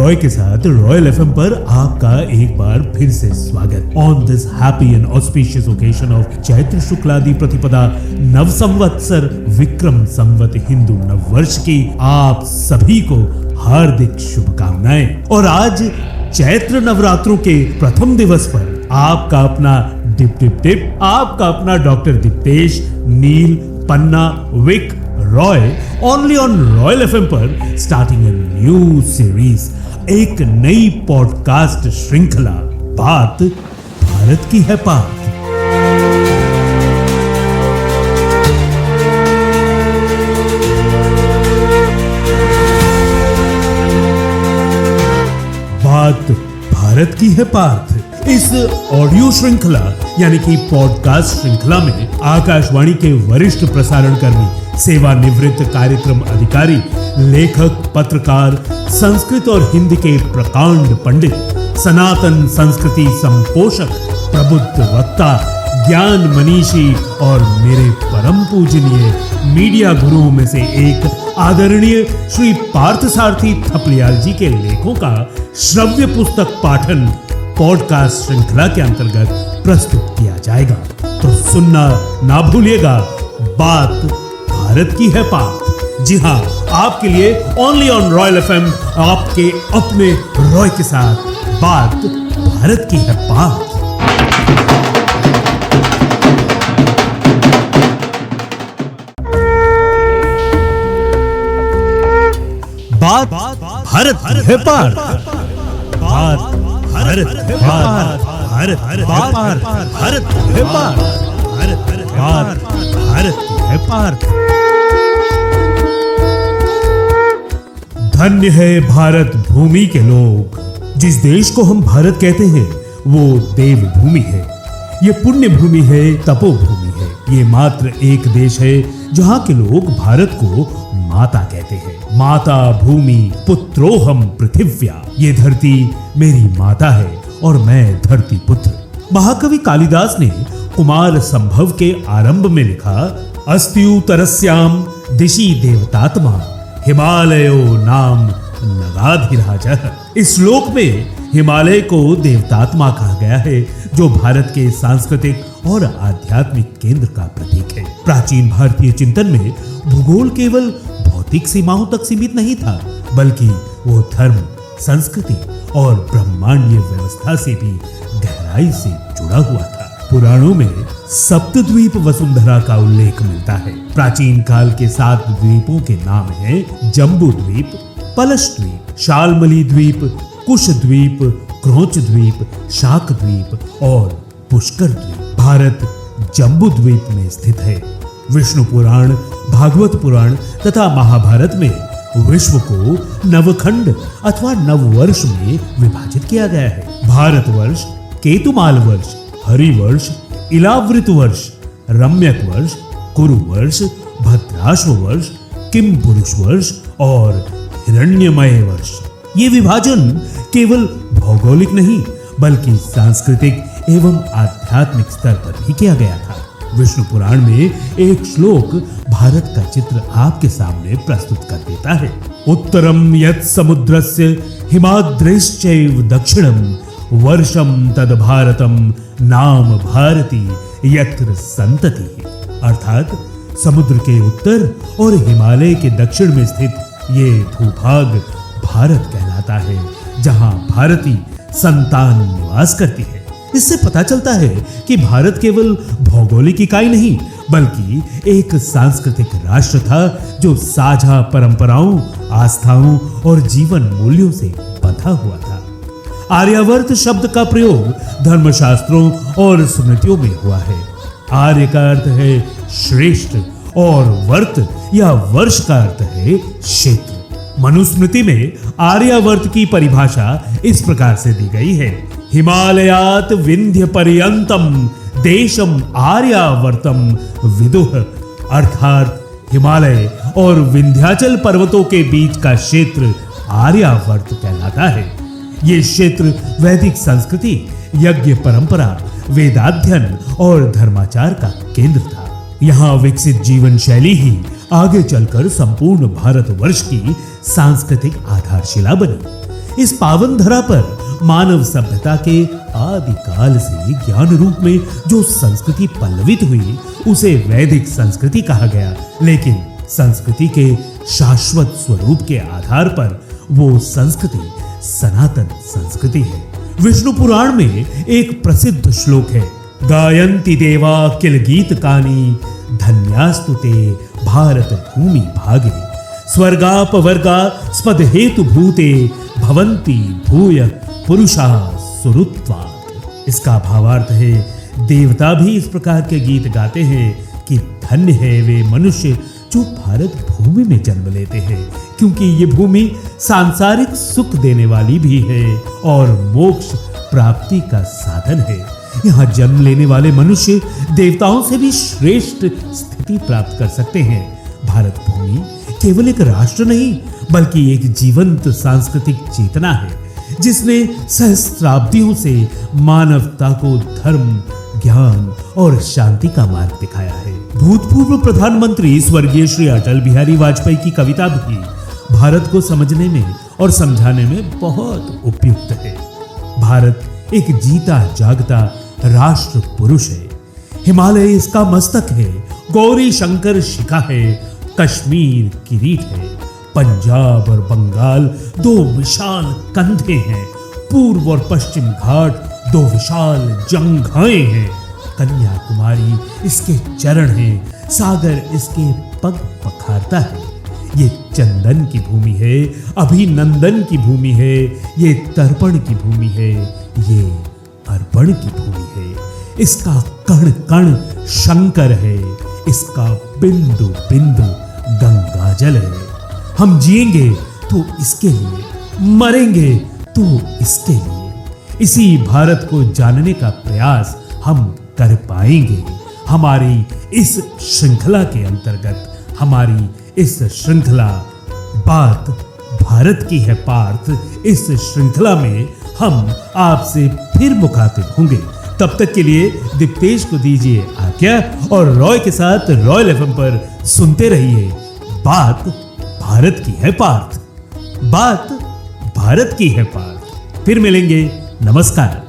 रॉय के साथ royal FM पर आपका एक बार फिर से स्वागत। On this happy and auspicious occasion of Chaitra Shukladi प्रतिपदा नव संवत्सर विक्रम संवत हिंदू नव वर्ष की आप सभी को हार्दिक शुभकामनाएं। और आज चैत्र नवरात्रों के प्रथम दिवस पर आपका अपना डिप आपका अपना डॉक्टर दीप्तेश नील पन्ना विक Roy only on Royal FM पर स्टार्टिंग ए न्यू सीरीज, एक नई पॉडकास्ट श्रृंखला। बात भारत की है बात। बात भारत की है बात। इस ऑडियो श्रृंखला यानी कि पॉडकास्ट श्रृंखला में आकाशवाणी के वरिष्ठ प्रसारण कर्मी, सेवानिवृत्त कार्यक्रम अधिकारी, लेखक, पत्रकार, संस्कृत और हिंदी के प्रकांड पंडित, सनातन संस्कृति संपोषक, प्रबुद्ध वक्ता, ज्ञान मनीषी और मेरे परम पूजनीय मीडिया गुरुओं में से एक आदरणीय श्री पार्थसारथी थपलियाल जी के लेखों का श्रव्य पुस्तक पाठन पॉडकास्ट श्रृंखला के अंतर्गत प्रस्तुत किया जाएगा। तो सुनना ना भूलिएगा। बात भारत की है बात। जी हाँ, आपके लिए ओनली ऑन रॉयल एफएम, आपके अपने रॉय के साथ बात भारत की है बात। बात भारत की है बात। बात भारत है बात। भारत बात भारत है बात। भारत भारत की है बात। धन्य है भारत भूमि के लोग। जिस देश को हम भारत कहते हैं वो देव भूमि है, ये पुण्य भूमि है, तपोभूमि है। ये मात्र एक देश है जहाँ के लोग भारत को माता कहते हैं। माता भूमि पुत्रोहम पृथिव्या। ये धरती मेरी माता है और मैं धरती पुत्र। महाकवि कालिदास ने कुमार संभव के आरंभ में लिखा, अस्त्युतरस्याम दिशि देवतात्मा हिमालयो नाम नगाधिराजः। इस श्लोक में हिमालय को देवतात्मा कहा गया है, जो भारत के सांस्कृतिक और आध्यात्मिक केंद्र का प्रतीक है। प्राचीन भारतीय चिंतन में भूगोल केवल भौतिक सीमाओं तक सीमित नहीं था, बल्कि वो धर्म, संस्कृति और ब्रह्मांडीय व्यवस्था से भी गहराई से जुड़ा हुआ था। पुराणों में सप्तद्वीप वसुंधरा का उल्लेख मिलता है। प्राचीन काल के 7 द्वीपों के नाम हैं जम्बू द्वीप, पलश द्वीप, शालमली द्वीप, कुश द्वीप, क्रोच द्वीप, शाक द्वीप और पुष्कर द्वीप। भारत जम्बू द्वीप में स्थित है। विष्णु पुराण, भागवत पुराण तथा महाभारत में विश्व को नवखंड अथवा नववर्ष में विभाजित किया गया है। भारतवर्ष, केतुमाल वर्ष, हरिवर्ष, इलावृत वर्ष, रम्यक वर्ष, कुरु वर्ष, भद्राश्व वर्ष, किमपुरुष वर्ष और हिरण्यमय वर्ष। ये विभाजन केवल भौगोलिक नहीं बल्कि सांस्कृतिक एवं आध्यात्मिक स्तर पर भी किया गया था। विष्णु पुराण में एक श्लोक भारत का चित्र आपके सामने प्रस्तुत कर देता है। उत्तरम यत् समुद्रस्य हिमाद्रिश्चैव दक्षिणम वर्षम तद भारतम नाम भारती यत्र संतति। अर्थात समुद्र के उत्तर और हिमालय के दक्षिण में स्थित ये भूभाग भारत कहलाता है, जहां भारती संतान निवास करती है। इससे पता चलता है कि भारत केवल भौगोलिक इकाई नहीं बल्कि एक सांस्कृतिक राष्ट्र था, जो साझा परंपराओं, आस्थाओं और जीवन मूल्यों से बंधा हुआ था। आर्यावर्त शब्द का प्रयोग धर्मशास्त्रों और स्मृतियों में हुआ है। आर्य का अर्थ है श्रेष्ठ और वर्त या वर्ष का अर्थ है क्षेत्र। मनुस्मृति में आर्यावर्त की परिभाषा इस प्रकार से दी गई है, हिमालयात विंध्य पर्यंतम देशम आर्यावर्तम विदुः। अर्थात हिमालय और विंध्याचल पर्वतों के बीच का क्षेत्र आर्यावर्त कहलाता है। ये क्षेत्र वैदिक संस्कृति, यज्ञ परंपरा, वेदाध्ययन और धर्माचार का केंद्र था। यहाँ विकसित जीवन शैली ही आगे चलकर संपूर्ण भारतवर्ष की सांस्कृतिक आधारशिला बनी। इस पावन धरा पर मानव सभ्यता के आदिकाल से ज्ञान रूप में जो संस्कृति पल्लवित हुई उसे वैदिक संस्कृति कहा गया। लेकिन संस्कृति के शाश्वत स्वरूप के आधार पर वो संस्कृति सनातन संस्कृति है। विष्णु पुराण में एक प्रसिद्ध श्लोक है, गायन्ति देवा किल गीत कानी धन्यास्तु ते भारत भूमि भागे स्वर्गापवर्गा स्पद हेतु भूते भवन्ति भूय पुरुषा सुरुत्वात्। इसका भावार्थ है, देवता भी इस प्रकार के गीत गाते हैं कि धन्य है वे मनुष्य जो भारत भूमि में जन्म लेते हैं, क्योंकि ये भूमि सांसारिक सुख देने वाली भी है और मोक्ष प्राप्ति का साधन है। यहाँ जन्म लेने वाले मनुष्य देवताओं से भी श्रेष्ठ स्थिति प्राप्त कर सकते हैं। भारत भूमि केवल एक राष्ट्र नहीं बल्कि एक जीवंत सांस्कृतिक चेतना है जिसने सहस्त्राब्दियों से मानवता को धर्म, ज्ञान और शांति का मार्ग दिखाया है। भूतपूर्व प्रधानमंत्री स्वर्गीय श्री अटल बिहारी वाजपेयी की कविता भी भारत को समझने में और समझाने में बहुत उपयुक्त है। भारत एक जीता जागता राष्ट्र पुरुष है। हिमालय इसका मस्तक है, गौरी शंकर शिखा है, कश्मीर किरीट है, पंजाब और बंगाल दो विशाल कंधे हैं, पूर्व और पश्चिम घाट दो विशाल जंघाएं हैं, कन्याकुमारी इसके चरण हैं, सागर इसके पग पखारता है। ये चंदन की भूमि है, अभिनंदन की भूमि है, ये तर्पण की भूमि है, ये अर्पण की भूमि है। इसका कण कण शंकर है, इसका बिंदु बिंदु गंगाजल है। हम जिएंगे तो इसके लिए, मरेंगे तो इसके लिए। इसी भारत को जानने का प्रयास हम कर पाएंगे। हमारी इस श्रृंखला के अंतर्गत, हमारी इस श्रृंखला बात भारत की है पार्थ, इस श्रृंखला में हम आपसे फिर मुखातिब होंगे। तब तक के लिए दीप्तेश को दीजिए आज्ञा और रॉय के साथ रॉयल एफएम पर सुनते रहिए बात भारत की है पार्थ, बात भारत की है पार्थ। फिर मिलेंगे, नमस्कार।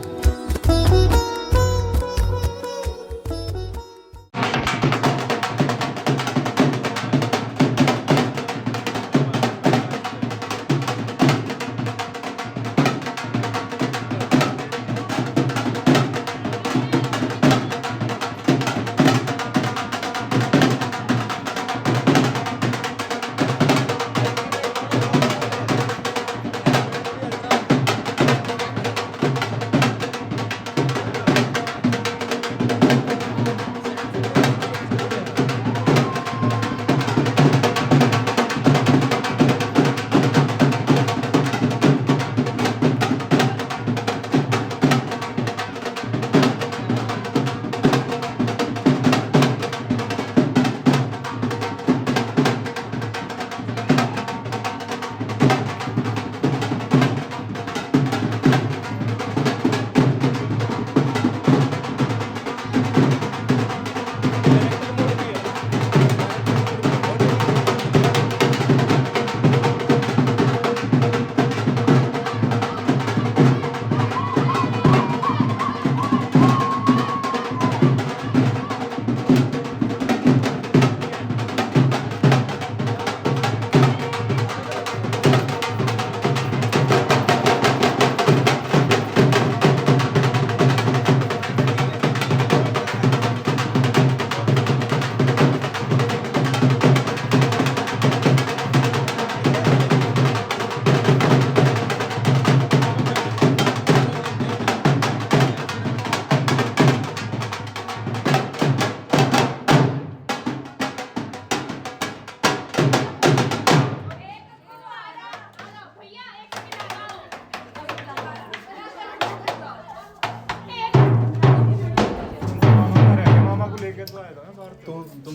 तो तुम